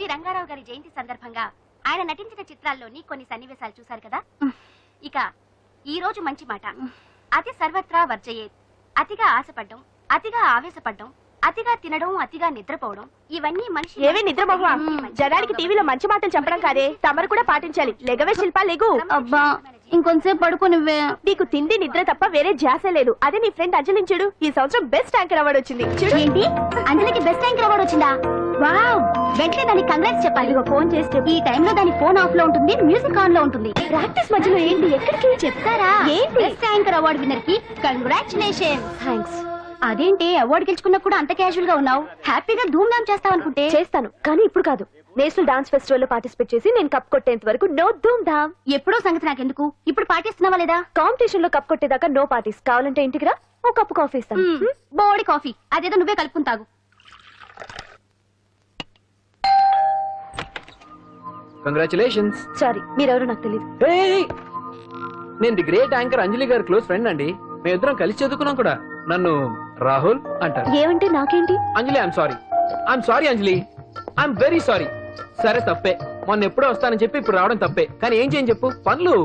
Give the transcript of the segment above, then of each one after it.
SV Rangarao గారి జయంతి సందర్భంగా ఆయన నటించిన చిత్రాల్లోని కొన్ని సన్నివేశాలు చూశారు కదా. ఇక ఈ రోజు మంచి మాట. అతి సర్వత్రా వర్జయేత్. అతిగా ఆశపడ్డం, అతిగా ఆవేశపడ్డం, అతిగా తినడం, అతిగా నిద్రపోవడం, ఇవన్నీ మనిషి ఏవే నిద్రమోహ జనానికి టీవీలో మంచి మాటలు చెప్పడం కాదే, తమరు కూడా పాటించాలి. లెగవే శిల్పా లెగు. అబ్బా ఇంకొంతసేపు పడుకోనివ్వే. నీకు తిండి నిద్ర తప్ప వేరే ధ్యాస లేదు. అదే నీ ఫ్రెండ్ అంజలిని చూడు, ఈ సంవత్సరం బెస్ట్ యాంకర్ అవార్డు వచ్చింది. చూడు. ఏంటి అంజలికి బెస్ట్ యాంకర్ అవార్డు వచ్చిందా? వావ్, వెంటనే దానికి కంగ్రాట్స్ చెప్పాలి. ఫోన్ చేస్తే ఈ టైంలో దాని ఫోన్ ఆఫ్ లో ఉంటుంది, మ్యూజిక్ ఆన్ లో ఉంటుంది. ప్రాక్టీస్ మధ్యలో ఏంటి, ఎక్కడికి చెప్తారా? ఏంటి? బెస్ట్ యాంకర్ అవార్డు విన్నర్ కి కంగ్రాచులేషన్. థ్యాంక్స్. అదేంటి అవార్డు గెలుచుకున్నా కూడా అంత క్యాజువల్ గా ఉన్నావు? హ్యాపీగా ధూమ్ ధామ్ చేస్తావు అనుకుంటే. చేస్తాను, కానీ ఇప్పుడు కాదు. నేషనల్ డాన్స్ ఫెస్టివల్ లో పార్టిసిపేట్ చేసి నేను కప్ కొట్టేంత వరకు నో ధూమ్ ధామ్. ఎప్పుడో సంగతి నాకెందుకు, ఇప్పుడు పాటిస్తున్నావా లేదా? కాంపిటీషన్ లో కప్ కొట్టేదాకా నో పార్టీస్. కావాలంటే ఇంటికి రా, ఓ కప్పు కాఫీ ఇస్తాను. బోడి కాఫీ అదేదో నువ్వే కలుపుకుని తాగు. కంగ్రాచులేషన్స్. సారీ, మీరెవరో నాకు తెలియదు. నేను ది గ్రేట్ యాంకర్ అంజలి గారి క్లోజ్ ఫ్రెండ్ అండి. మేమిద్దరం కలిసి చదువుకున్నాం కూడా. నన్ను రాహుల్ అంటారు. ఏమంటే నాకేంటి? Anjali I'm sorry Anjali, I'm very sorry. సరే తప్పే, మొన్న ఎప్పుడో వస్తానని చెప్పి ఇప్పుడు రావడం తప్పే. కానీ ఏం చేయని చెప్పు, పనులు.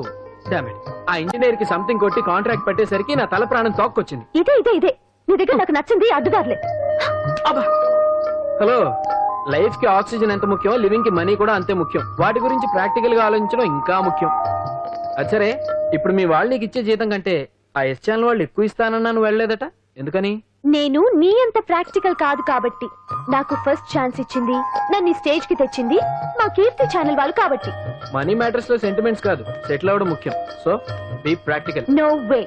Damn it. ఆ ఇంజనీర్ కి సంథింగ్ కొట్టి కాంట్రాక్ట్ పెట్టేసరికి నా తల ప్రాణం తోక్కొచ్చింది. ఇదే నీ దగ్గర నాకు నచ్చింది అడ్డుదారులే. హలో, లైఫ్ కి ఆక్సిజన్ ఎంత ముఖ్యం, లివింగ్ కి మనీ కూడా అంతే ముఖ్యం. వాటి గురించి ప్రాక్టికల్ గా ఆలోచించడం ఇంకా ముఖ్యం. అచ్చరే, ఇప్పుడు మీ వాళ్ళు నీకు ఇచ్చే జీతం కంటే ఆ ఎస్ ఛానల్ వాళ్ళు ఎక్కువ ఇస్తానన్నా నువ్వు వెళ్ళలేదట, ఎందుకని? నేను నీ అంత ప్రాక్టికల్ కాదు కాబట్టి. నాకు ఫస్ట్ ఛాన్స్ ఇచ్చింది, నన్ను స్టేజ్ కి తెచ్చింది మా కీర్తి ఛానల్ వాళ్ళు కాబట్టి. మనీ మ్యాటర్స్ లో సెంటిమెంట్స్ కాదు, సెటిల్ అవ్వడం ముఖ్యం. So be practical. No way.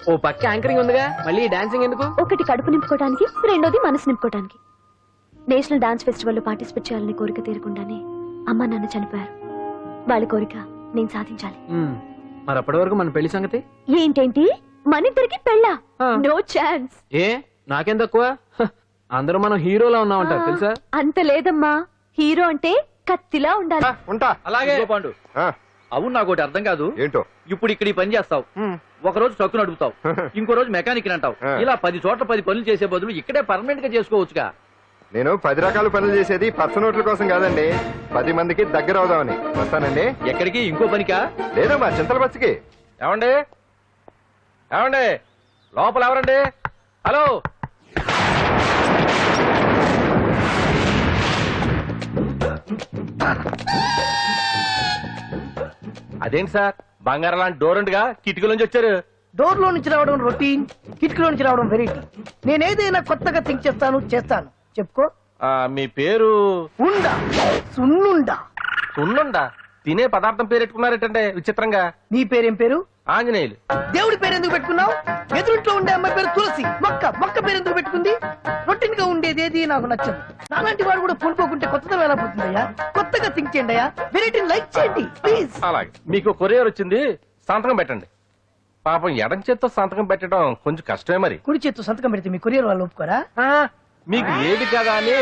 ఓ పక్క యాంకరింగ్ ఉందిగా, మళ్ళీ డాన్సింగ్ ఎందుకు? ఒకటి కడుపు నింపుకోవడానికి, రెండోది మనసు నింపుకోవడానికి. నేషనల్ డాన్స్ ఫెస్టివల్ లో పార్టిసిపేట్ చేయాలని కోరిక తీరకుండానే అమ్మ నాన్న చనిపోయారు. వాళ్ళ కోరిక నేను సాధించాలి. మరి అప్పటి వరకు మన పెళ్లి సంగతి ఏంటేంటి, మనిద్దరికి పెళ్ళా? No chance. ఏ నాకేం తక్కువ? అందరూ మనం హీరోలా ఉన్నామంటారు తెలుసా? అంత లేదమ్మా, హీరో అంటే కత్తిలా ఉండాలి. ఉంటా అలాగే పాండు. అవును, నాకు ఒకటి అర్థం కాదు. ఏంటో? ఇప్పుడు ఇక్కడ ఈ పని చేస్తావు, ఒక రోజు ట్రక్కు నడుపుతావు, ఇంకో రోజు మెకానిక్ అంటావు. ఇలా 10 చోట్ల 10 పనులు చేసే బదులు ఇక్కడే పర్మనెంట్ గా చేసుకోవచ్చుగా. నేను 10 రకాల పనులు చేసేది పచ్చ నోట్ల కోసం కాదండి, 10 మందికి దగ్గర అవుదామని. వస్తానండి. ఎక్కడికి? ఇంకో పనికా? లేదు, మా చింతల బస్సుకి. ఏమండి ఏమండి, లోపల ఎవరండి? హలో, అదేంటి సార్, బంగారం లాంటి డోరంట్గా కిటికీలోంచి వచ్చారు? డోర్ లో నుంచి రావడం రొటీన్, కిటికీలో నుంచి రావడం వెరైటీ. నేనేదైనా కొత్తగా థింక్ చేస్తాను. చెప్పుకో. మీ పేరు? ఉండా, సున్నుండా. సున్నుండా? తినే పదార్థం పేరు పెట్టుకున్నారేటంటే విచిత్రంగా. నీ పేరేం పేరు? ఆంజనేయులు. దేవుడి పేరు ఎందుకు పెట్టుకున్నావు? ఎదురుంట్లో ఉండే అమ్మాయి పేరు తులసి. మొక్క పేరు ఎందుకు పెట్టుకుంది? రొటీన్ గా ఉండేది ఏది నాకు నచ్చదు. నాలాంటి వాడు కూడా పూనుకోకుంటే కొత్తదనం ఎలా పోతుందయ్యా? కొత్తగా థింక్ చేయండి అయ్యా, వెరైటీని లైక్ చేయండి ప్లీజ్. అలాగే, మీకు కొరియర్ వచ్చింది, సంతకం పెట్టండి. పాపం ఎడం చేత్తో సంతకం పెట్టడం కొంచెం కష్టమే. మరి కుడి చేత్తు సంతకం పెడితే మీ కొరియర్ వాళ్ళు ఒప్పుకోరా? మీకు ఏది కదా అని.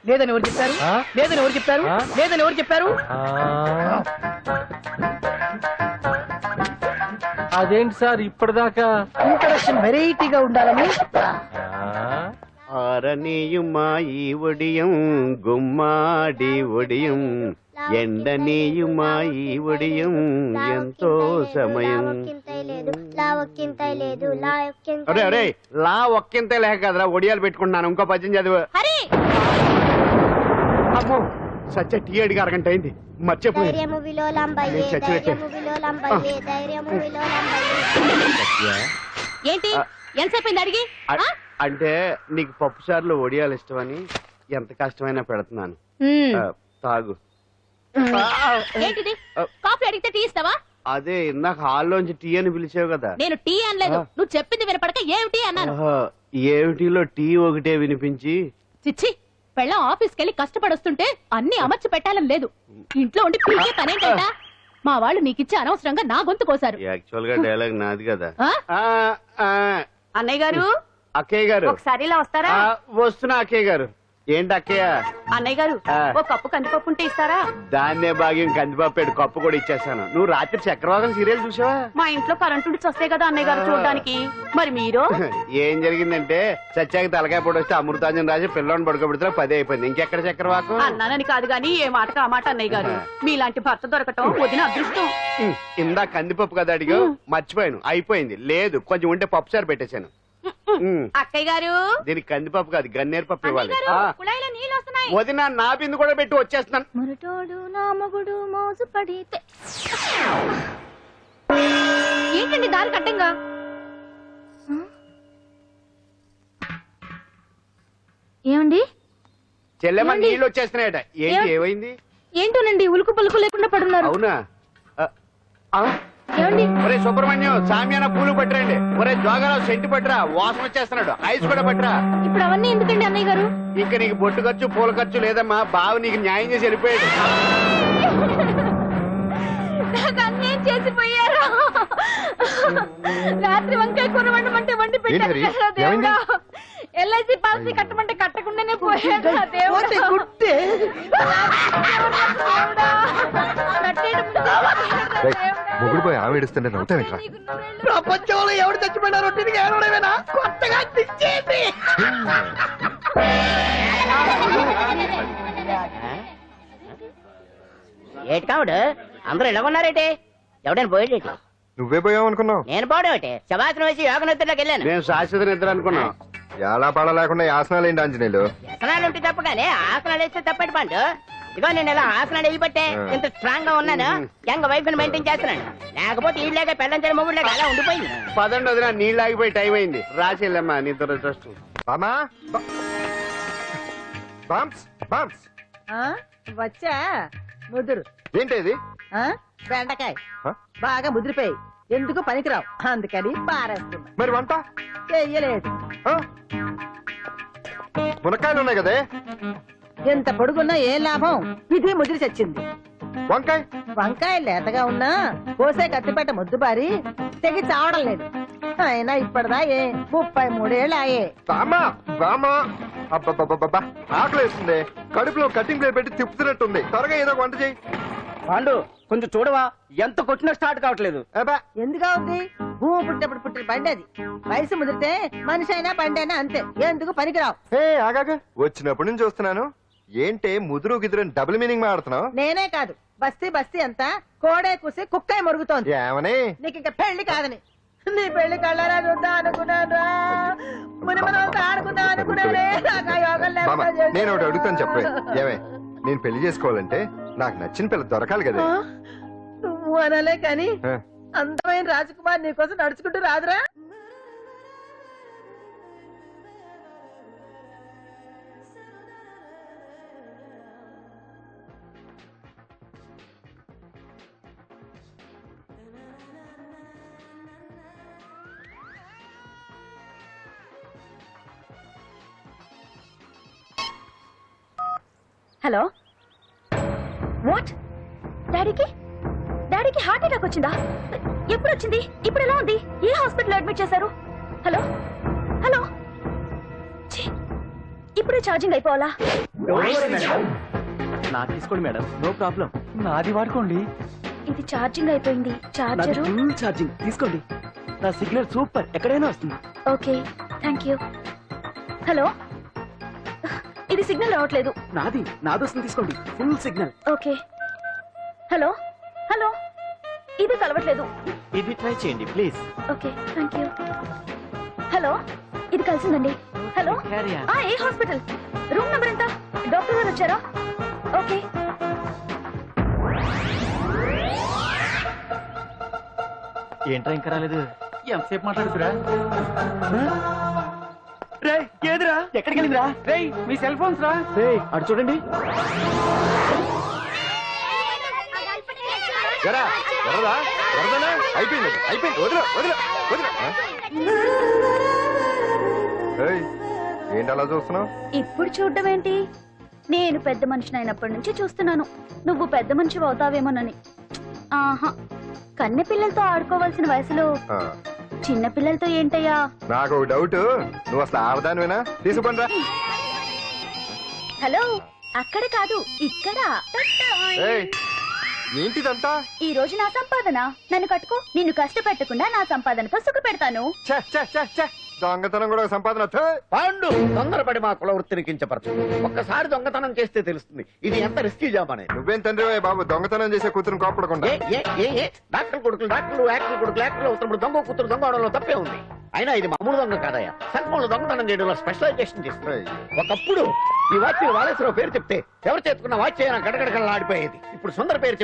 లేదని ఎవరు చెప్పారు? లేదని ఎవరు చెప్పారు? లేదని ఎవరు చెప్పారు? అదేంటి సార్ ఇప్పటిదాకా ఇంట్రడక్షన్ వెరైటీగా ఉండాలని. ఆరనీయుమా ఈ ఒడియం గుమ్మాడి ఒడియం, ఎండనీయుమా ఈ ఒడియం ఎంతో సమయం. అరే అరే, లా ఒక్కింతే లేక కదరా ఒడియాలు పెట్టుకుంటున్నాను. ఇంకో పద్యం చదువు. అమ్మో, సత్య టీ అడిగి అరగంట అయింది, మర్చిపోయి. ఏంటి ఎంతసేపు అడిగి? అంటే నీకు పప్పు సార్లు ఒడియాలు ఇష్టమని ఎంత కష్టమైనా పెడుతున్నాను. తాగు. ఏంటిది? కాఫీ అడిగితే టీ ఇస్తావా? అదే ఇందాక హాల్లోంచి టీ అని పిలిచావు కదా. నేను టీ అనలేదు, నువ్వు చెప్పింది వినపడక ఏమిటి అన్నాను. ఏమిటిలో టీ ఒకటే వినిపించి. చిచ్చి, పెళ్ళం ఆఫీస్కి వెళ్ళి కష్టపడొస్తుంటే అన్ని అమర్చి పెట్టాలని లేదు. ఇంట్లో ఉండి పీకే పనేంట? మా వాళ్ళు నీకిచ్చే అనవసరంగా నా గొంతు కోసారు. యాక్చువల్ గా డైలాగ్ నాది కదా. అన్నయ్య గారు, అక్కయ్య గారు ఒకసారి ఇలా వస్తారా? వస్తున్నా అక్కయ్య గారు. ఏంటి అక్కయ్య? అన్నయ్య గారు ఆ. ఓ కప్పు కందిపప్పు ఉంటే ఇస్తారా? దాన్నే భాగ్యం కందిపాపేడు కప్పు కూడా ఇచ్చేస్తాను. నువ్వు రాత్రి చక్రవాదం సీరియల్ చూసావా? మా ఇంట్లో కరెంటు ఉండి వస్తే కదా అన్నయ్య గారు చూడడానికి. మరి మీరు? ఏం జరిగిందంటే సత్యాకి తలకాయ పొడి వస్తే అమృతాంజన్ రాజు పిల్లని పడుకోబెడితే 10 అయిపోయింది. ఇంకెక్కడ చక్రవాకం? అన్నానని కాదు గాని ఏ మాటకు ఆ మాట అన్నయ్య గారు. మీలాంటి భర్త దొరకటం వదిన అదృష్టం. ఇందా కందిపప్పు కదా అడిగా, మర్చిపోయాను. అయిపోయింది. లేదు కొంచెం ఉంటే పప్పు సార్ పెట్టేశాను. అక్కయ్య గారు దీనికి కందిపప్పు కాదు గన్నేరు పప్పు ఇవ్వాలి. కుళాయిలో నీళ్ళు వస్తున్నాయి. వదిన నా బిందు కూడా పెట్టి వచ్చేస్తున్నాను. మురటోడు నా మగుడు మోజు పడితే. ఏంటండి దారి కట్టంగా? ఏమండి చెల్లెమ్మ ఏమండి? నీళ్ళు వచ్చేస్తున్నాయట. ఏంటి ఏమైంది? ఏంటోనండి ఉలుకు పలుకు లేకుండా పడున్నారు. అవునా? ఆ? ఏమండి ఒరే సుబ్రహ్మణ్యం సామ్యాన పూలు పట్టరండి. ఒరే జోగారావు సెంటు పట్టరా, వాసన వచ్చేస్తున్నాడు. ఐస్ కూడా పట్టరా. ఇప్పుడు అవన్నీ ఎందుకండి అన్నయ్య గారు? ఇంకా నీకు బొట్టు ఖర్చు పూల ఖర్చు లేదమ్మా. బావ నీకు న్యాయం చేసి వెళ్ళిపోయాడు. నాకు అన్యాయం చేసిపోయారు. రాత్రి వంకాయ కూర వండమంటే వండి పెట్టారు ఏంటి హరి? కదా దేవుడా. ఏమైంది? ఎల్ఐసి పాలసీ కట్టమంటే కట్టకుండానే పోయాడు నా పోతే దేవుడా. గుట్టే. దేవుడా. కట్టేయడం ముందు దేవుడా. మొగుడు పోయి ఆమె ఏడుస్తుంటే నవ్వుతావేంట్రా? ప్రపంచంలో ఎవరు చచ్చిపోయినారో తిరిగి ఏడవడమేనా? కొత్తగా తెచ్చేయండి. ఏటి కావుడు అందరూ ఇలా ఉన్నారేటి? ఎవడైనా పోయేటి? నువ్వే పోయావు అనుకున్నావు. నేను పోవడం శవాసనం వేసి యోగ నిద్రలోకి వెళ్ళాను. నేను శాశ్వత నిద్ర అనుకున్నా. ఎలా పాడ లేకుండా యాసనాలు ఏంటి ఆంజనేయులు? వ్యసనాలు ఉంటే తప్ప కానీ ఆసనాలు వేస్తే తప్పటి పండు. ఇదిగో నేను ఇలా ఆసనాలు వేయబట్టే ఇంత స్ట్రాంగ్ గా ఉన్నాను. యంగ్ వైఫ్ ని మెయింటైన్ చేస్తున్నాను. లేకపోతే ఈ లేక పెళ్ళంచని మొగుడు అలా ఉండిపోయింది. పదండి వదిన, నీళ్ళు ఆగిపోయి టైం అయింది. రాసేళ్ళమ్మా నిద్ర ట్రస్ట్. బామా బామ్స్ బామ్స్ వచ్చా ముదురు ఏంటి ఇది? బెండకాయ ఆ? బాగా ముదిరిపోయి ఎందుకు పనికిరావు అందుకని పారేస్తున్నా. మరి వంట చెయ్యలేదు. ఆ? మునక్కాయలు ఉన్నాయి కదే. ఎంత పొడుగున్నా ఏం లాభం? ఇది ముదిరి చచ్చింది. వంకాయ వంకాయ లేతగా ఉన్నా కోసే కత్తిపేట ముద్దుబారి తెగి చావడం లేదు. అయినా ఇప్పటిదా 33 ఏళ్ళు ఆయే. బామా బామా అబ్బబ్బబ్బబ్బా ఆకలి వేస్తుంది. కడుపులో కటింగ్ ప్లేట్ పెట్టి తిప్పుతున్నట్టుంది. త్వరగా ఏదో వంట చేయి. పాండు కొంచెం చూడవా, ఎంత కొట్టినా స్టార్ట్ కావట్లేదు. అబ్బా ఎందుగా ఉంది? భూమి పుట్టినప్పుడు పుట్టిన బండి అది. వయసు ముదిరితే మనిషి అయినా బండి అయినా అంతే. ఎందుకు పనికిరావు. ఆగాగ వచ్చినప్పటి నుంచి చూస్తున్నాను. ఏంటే ముదురు గిదురు డబుల్ మీనింగ్ మాడుతున్నావు? నేనే కాదు బస్తీ బస్తీ అంతా కోడే కూసి కుక్కే మరుగుతోంది. ఏమని? నీకు ఇంకా పెళ్లి కాదని. నీ పెళ్లి కళ్ళరా చూద్దాం అనుకున్నాను. మునిమనంతా ఆడుకుందాం అనుకున్నానే. నాకు ఆ యోగం బామ్మ లేకుండా చేశారు. నేను ఒకటి అడుగుతాను చెప్పే. ఏమే నేను పెళ్లి చేసుకోవాలంటే నాకు నచ్చిన పిల్ల దొరకాలి కదా. ఆ? నువ్వు అనలే కాని ఆ. అందమైన రాజకుమార్ నీకోసం నడుచుకుంటూ రాదురా. Hello what? డాడీకి హార్ట్ అటాక్ వచ్చిందా? ఎప్పుడు వచ్చింది? ఇప్పుడు ఎలా ఉంది? ఏ హాస్పిటల్ అడ్మిట్ చేశారు? హలో హలో ఛీ, ఇప్పుడే ఛార్జింగ్ అయిపోవాలా? నాకు తీసుకోండి మేడం, నో ప్రాబ్లం. నాది వాడుకోండి. ఇది ఛార్జింగ్ అయిపోయింది. చార్జరు ఫుల్ ఛార్జింగ్ తీసుకోండి. నా సిగ్నల్ సూపర్, ఎక్కడైనా వస్తుంది. Okay thank you. హలో ఇది సిగ్నల్ రావట్లేదు. నాది వస్తుంది, తీసుకోండి. Full signal. Okay hello hello ఇది కలవట్లేదు. ఇది ట్రై చేయండి please. Okay thank you. Hello ఇది కలిసిందండి. హలో ఏ హాస్పిటల్? రూమ్ నెంబర్ ఎంత? డాక్టర్ గారు వచ్చారా? ఓకే ఏంట్రా ఇంకా రాలేదు? ఎంతసేపు మాట్లాడుతురా? రే ఏదిరా? ఎక్కడికి వెళ్ళిందిరా? రే మీ సెల్ ఫోన్స్ రా. రే అటు చూడండి. జరా వరదా వరదనా అయిపోయింది అయిపోయింది. వదిలే వదిలే వదిలే. ఏంటి అలా చూస్తున్నావు? ఇప్పుడు చూడడం ఏంటి? నేను పెద్ద మనిషిని అయినప్పటి నుంచి చూస్తున్నాను. నువ్వు పెద్ద మనిషి అవుతావేమోనని. ఆహా కన్నె పిల్లలతో ఆడుకోవాల్సిన వయసులో చిన్న పిల్లలతో ఏంటయ్యా? నాకు ఒక డౌట్. నువ్వు అసలు ఆడదానివేనా? తీసుకుంటా. హలో అక్కడ కాదు ఇక్కడ ఏయ్, ఏంటిదంతా ఈ రోజు నా సంపాదన. నన్ను కట్టుకో. నిన్ను కష్టపెట్టకుండా నా సంపాదనతో సుఖ పెడతాను. ఛే, ఛే, ఛే, ఛే. దొంగతనం కూడా ఒక సంపాదన థూ. పాండు తొందరపడి మా కుల వృత్తిని కించపరచు. ఒక్కసారి దొంగతనం చేస్తే తెలుస్తుంది ఇది ఎంత రిస్కీ జాబ్ అనేది. నువ్వేం తండ్రి బాబు దొంగతనం చేసే కూతురు కోపడకుండా డాక్టర్ కొడుకులు డాక్టర్లు, యాక్టర్ కొడుకులు యాక్టర్లు అవుతున్నప్పుడు దొంగ కూతురు దొంగ అవడంలో తప్పే ఉంది. అయినా ఇది మామూలు దొంగ కాదయ్యా. సెల్ ఫోన్ దొంగతనం చేయడంలో స్పెషలైజేషన్ చేస్తుంది. ఒకప్పుడు ఈ వాచ్ వాలేశ్వరరావు పేరు చెప్తే ఎవరు చేతుకున్న వాచ్ అయినా గడగడగడలాడిపోయేది. ఇప్పుడు సుందర పేరు